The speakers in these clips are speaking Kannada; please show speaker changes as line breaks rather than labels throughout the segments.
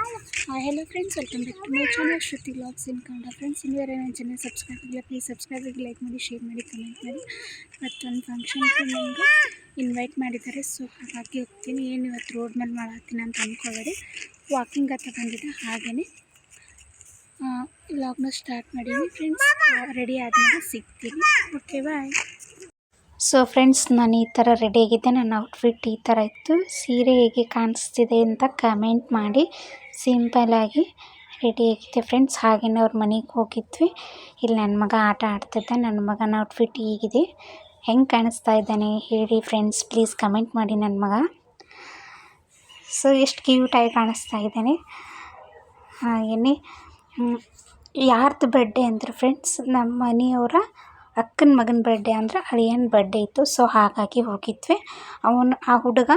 Hello friends, welcome back to my channel Shruti Vlogs in Kannada. Friends, ಇನ್ನುವರೆ ನನ್ನ ಚಾನಲ್ ಸಬ್ಸ್ಕ್ರೈಬ್ ಆಗಿಲ್ಲ, ಪ್ಲೀಸ್ ಸಬ್ಸ್ಕ್ರೈಬ್ ಆಗಿ, ಲೈಕ್ ಮಾಡಿ, ಶೇರ್ ಮಾಡಿ, ಕಮೆಂಟ್ ಮಾಡಿ. ಇವತ್ತೊಂದು ಫಂಕ್ಷನ್ಗೆ ನನಗೆ ಇನ್ವೈಟ್ ಮಾಡಿದ್ದಾರೆ. ಸೊ ಹಾಗಾಗಿ ಹೋಗ್ತೀನಿ. ಏನು ಇವತ್ತು ರೋಡ್ ಮೇಲೆ ಮಾಡತ್ತೀನಿ ಅಂತ ಅಂದ್ಕೊಳ್ಳಿ. ವಾಕಿಂಗ್ ಅಂತ ಬಂದಿದ್ದೆ. ಹಾಗೆಯೇ ವ್ಲಾಗ್ನ ಸ್ಟಾರ್ಟ್ ಮಾಡೀನಿ ಫ್ರೆಂಡ್ಸ್. ರೆಡಿ ಆದಮೇಲೆ ಸಿಗ್ತೀನಿ. Okay bye. ಸೊ ಫ್ರೆಂಡ್ಸ್, ನಾನು ಈ ಥರ ರೆಡಿಯಾಗಿದ್ದೆ. ನನ್ನ ಔಟ್ಫಿಟ್ ಈ ಥರ ಇತ್ತು. ಸೀರೆ ಹೇಗೆ ಕಾಣಿಸ್ತಿದೆ ಅಂತ ಕಮೆಂಟ್ ಮಾಡಿ. ಸಿಂಪಲಾಗಿ ರೆಡಿಯಾಗಿದ್ದೆ ಫ್ರೆಂಡ್ಸ್. ಹಾಗೆಯೇ ಅವ್ರ ಮನೆಗೆ ಹೋಗಿದ್ವಿ. ಇಲ್ಲಿ ನನ್ನ ಮಗ ಆಟ ಆಡ್ತಿದ್ದ. ನನ್ನ ಮಗನ ಔಟ್ಫಿಟ್ ಹೀಗಿದೆ. ಹೆಂಗೆ ಕಾಣಿಸ್ತಾ ಇದ್ದಾನೆ ಹೇಳಿ ಫ್ರೆಂಡ್ಸ್, ಪ್ಲೀಸ್ ಕಮೆಂಟ್ ಮಾಡಿ. ನನ್ನ ಮಗ ಸೊ ಎಷ್ಟು ಕ್ಯೂಟಾಗಿ ಕಾಣಿಸ್ತಾ ಇದ್ದಾನೆ. ಹಾಗೆಯೇ ಯಾರ್ದು ಬರ್ಡೇ ಅಂದರೆ ಫ್ರೆಂಡ್ಸ್, ನಮ್ಮ ಮನೆಯವರ ಅಕ್ಕನ ಮಗನ ಬರ್ಡೇ ಅಂದರೆ ಅಳಿಯನ ಬರ್ಡೇ ಇತ್ತು. ಸೊ ಹಾಗಾಗಿ ಹೋಗಿದ್ವಿ. ಆ ಹುಡುಗ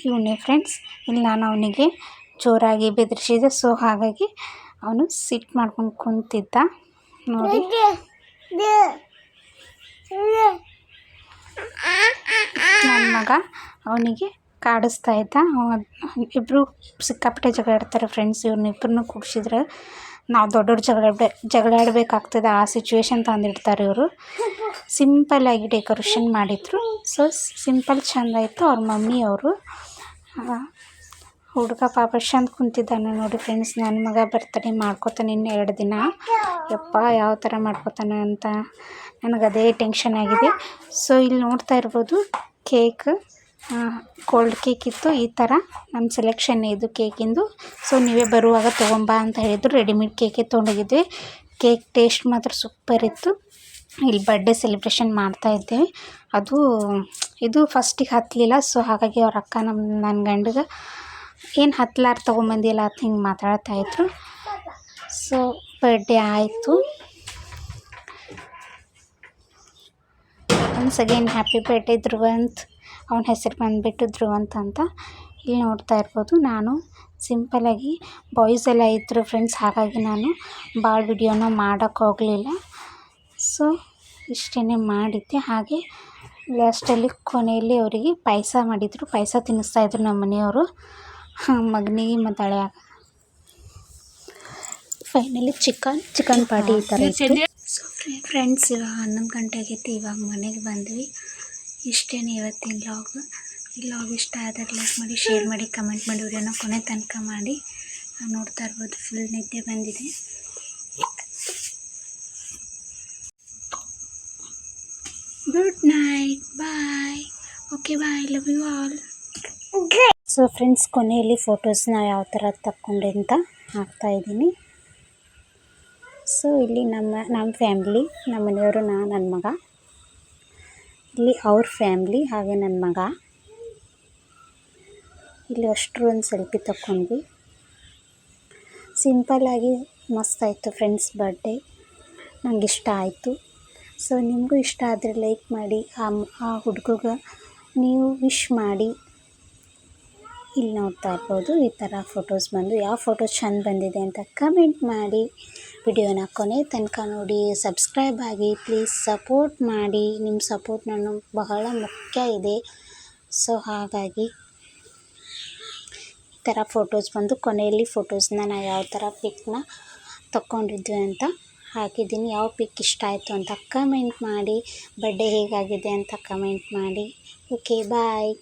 ಇವನೇ ಫ್ರೆಂಡ್ಸ್. ಇಲ್ಲಿ ನಾನು ಅವನಿಗೆ ಜೋರಾಗಿ ಬೆದರಿಸಿದೆ. ಸೊ ಹಾಗಾಗಿ ಅವನು ಸಿಟ್ಟು ಮಾಡ್ಕೊಂಡು ಕುಂತಿದ್ದ ನೋಡಿ. ನನ್ನ ಮಗ ಅವನಿಗೆ ಕಾಡಿಸ್ತಾ ಇದ್ದ. ಇಬ್ಬರು ಸಿಕ್ಕಾಪಟ್ಟೆ ಜಗಳ ಆಡ್ತಾರೆ ಫ್ರೆಂಡ್ಸ್. ಇವ್ರನ್ನಿಬ್ಬರನ್ನು ಕೂಡಿಸಿದ್ರೆ ನಾವು ದೊಡ್ಡವ್ರು ಜಗಳ ಆಡಬೇಕಾಗ್ತದೆ. ಆ ಸಿಚುವೇಶನ್ ತಂದಿಡ್ತಾರೆ ಇವರು. ಸಿಂಪಲ್ಲಾಗಿ ಡೆಕೋರೇಷನ್ ಮಾಡಿದರು. ಸೊ ಸಿಂಪಲ್ ಚೆಂದ ಇತ್ತು. ಅವ್ರ ಮಮ್ಮಿಯವರು. ಹುಡುಗ ಪಾಪ ಚಂದ ಕುಂತಿದ್ದಾನೆ ನೋಡಿ ಫ್ರೆಂಡ್ಸ್. ನನ್ನ ಮಗ ಬರ್ತಡೇ ಮಾಡ್ಕೋತಾನೆ ಇನ್ನು 2 ದಿನ. ಯಪ್ಪ ಯಾವ ಥರ ಮಾಡ್ಕೋತಾನೆ ಅಂತ ನನಗೆ ಅದೇ ಟೆನ್ಷನ್ ಆಗಿದೆ. ಸೊ ಇಲ್ಲಿ ನೋಡ್ತಾ ಇರ್ಬೋದು, ಕೇಕ್ ಕೋಲ್ಡ್ ಕೇಕ್ ಇತ್ತು. ಈ ಥರ ನಮ್ಮ ಸೆಲೆಕ್ಷನ್ ಇದು ಕೇಕಿಂದು. ಸೊ ನೀವೇ ಬರುವಾಗ ತೊಗೊಂಬಾ ಅಂತ ಹೇಳಿದ್ರು. ರೆಡಿಮೇಡ್ ಕೇಕೆ ತೊಗೊಂಡೋಗಿದ್ವಿ. ಕೇಕ್ ಟೇಸ್ಟ್ ಮಾತ್ರ ಸೂಪರ್ ಇತ್ತು. ಇಲ್ಲಿ ಬರ್ಡೇ ಸೆಲೆಬ್ರೇಷನ್ ಮಾಡ್ತಾಯಿದ್ದೇವೆ. ಇದು ಫಸ್ಟಿಗೆ ಹತ್ತಲಿಲ್ಲ. ಸೊ ಹಾಗಾಗಿ ಅವ್ರ ಅಕ್ಕ ನನ್ನ ಗಂಡಗೆ ಏನು ಹತ್ತಲಾರು ತೊಗೊಂಬಂದಿಲ್ಲ ಅಂತ ಹಿಂಗೆ ಮಾತಾಡ್ತಾಯಿದ್ರು. ಸೊ ಬರ್ಡೇ ಆಯಿತು. Once again happy birthday Dhruvanth. ಅವನ ಹೆಸರು ಬಂದುಬಿಟ್ಟು ಧ್ರುವಂತ್ ಅಂತ. ಇಲ್ಲಿ ನೋಡ್ತಾ ಇರ್ಬೋದು. ನಾನು ಸಿಂಪಲಾಗಿ ಬಾಯ್ಸ್ ಎಲ್ಲ ಇದ್ದರು ಫ್ರೆಂಡ್ಸ್. ಹಾಗಾಗಿ ನಾನು ಭಾಳ ವಿಡಿಯೋನ ಮಾಡೋಕ್ಕೆ ಹೋಗಲಿಲ್ಲ. ಸೊ ಇಷ್ಟೇ ಮಾಡಿದ್ದೆ. ಹಾಗೆ ಲಾಸ್ಟಲ್ಲಿ ಕೊನೆಯಲ್ಲಿ ಅವರಿಗೆ ಪಾಯಸ ಮಾಡಿದರು. ಪಾಯಸ ತಿನ್ನಿಸ್ತಾಯಿದ್ರು ನಮ್ಮ ಮನೆಯವರು ಮಗನಿಗೆ ಮತ್ತು ಹಳೆಯಾಗ. ಫೈನಲಿ ಚಿಕನ್ ಪಾರ್ಟಿ ಈ ಥರ ಇತ್ತು. ಸೊ ಫ್ರೆಂಡ್ಸ್, ಇವಾಗ 11 ಗಂಟೆ ಆಗೈತಿ. ಇವಾಗ ಮನೆಗೆ ಬಂದ್ವಿ. ಇಷ್ಟೇ ಇವತ್ತಿನ ಲಾಗ್ ಇಷ್ಟ ಆದರೆ ಲೈಕ್ ಮಾಡಿ, ಶೇರ್ ಮಾಡಿ, ಕಮೆಂಟ್ ಮಾಡಿ, ವಿಡಿಯೋನ ಕೊನೆ ತನಕ ಮಾಡಿ. ನೋಡ್ತಾ ಇರ್ಬೋದು, ಫುಲ್ ನಿದ್ದೆ ಬಂದಿದೆ. Good night, bye. Okay bye, love you all. So friends, ಕೊನೆಯಲ್ಲಿ ಫೋಟೋಸ್ನ ಯಾವ ಥರ ತಕ್ಕೊಂಡೆ ಅಂತ ಹಾಕ್ತಾಯಿದ್ದೀನಿ. ಸೊ ಇಲ್ಲಿ ನಮ್ಮ ಫ್ಯಾಮ್ಲಿ, ನಮ್ಮ ಮನೆಯವರು, ನನ್ನ ಮಗ. ಇಲ್ಲಿ ಅವ್ರ ಫ್ಯಾಮ್ಲಿ, ಹಾಗೆ ನನ್ನ ಮಗ. ಇಲ್ಲಿ ಅಷ್ಟರು ಒಂದು ಸೆಲ್ಫಿ ತಗೊಂಡ್ವಿ. ಸಿಂಪಲ್ಲಾಗಿ ಮಸ್ತಾಯಿತು ಫ್ರೆಂಡ್ಸ್ ಬರ್ಡೇ. ನನಗೆ ಇಷ್ಟ ಆಯಿತು. ಸೊ ನಿಮಗೂ ಇಷ್ಟ ಆದರೆ ಲೈಕ್ ಮಾಡಿ. ಆ ಹುಡುಗಗೆ ನೀವು ವಿಶ್ ಮಾಡಿ. ಇಲ್ಲಿ ನೋಡ್ತಾ ಇರ್ಬೋದು, ಈ ಥರ ಫೋಟೋಸ್ ಬಂದು ಯಾವ ಫೋಟೋ ಚೆಂದ ಬಂದಿದೆ ಅಂತ ಕಮೆಂಟ್ ಮಾಡಿ. ವಿಡಿಯೋನ ಕೊನೆ ತನಕ ನೋಡಿ, ಸಬ್ಸ್ಕ್ರೈಬ್ ಆಗಿ, ಪ್ಲೀಸ್ ಸಪೋರ್ಟ್ ಮಾಡಿ. ನಿಮ್ಮ ಸಪೋರ್ಟ್ ನನಗೆ ಬಹಳ ಮುಖ್ಯ ಇದೆ. ಸೊ ಹಾಗಾಗಿ ಈ ಥರ ಫೋಟೋಸ್ ಬಂದು ಕೊನೆಯಲ್ಲಿ ಫೋಟೋಸ್ನ ನಾವು ಯಾವ ಥರ ಪಿಕ್ನ ತಗೊಂಡಿದ್ವಿ ಅಂತ ಹಾಕಿದ್ದೀನಿ. ಯಾವ ಪಿಕ್ ಇಷ್ಟ ಆಯಿತು ಅಂತ ಕಮೆಂಟ್ ಮಾಡಿ. ಬರ್ಡೇ ಹೇಗಾಗಿದೆ ಅಂತ ಕಮೆಂಟ್ ಮಾಡಿ. ಓಕೆ ಬಾಯ್.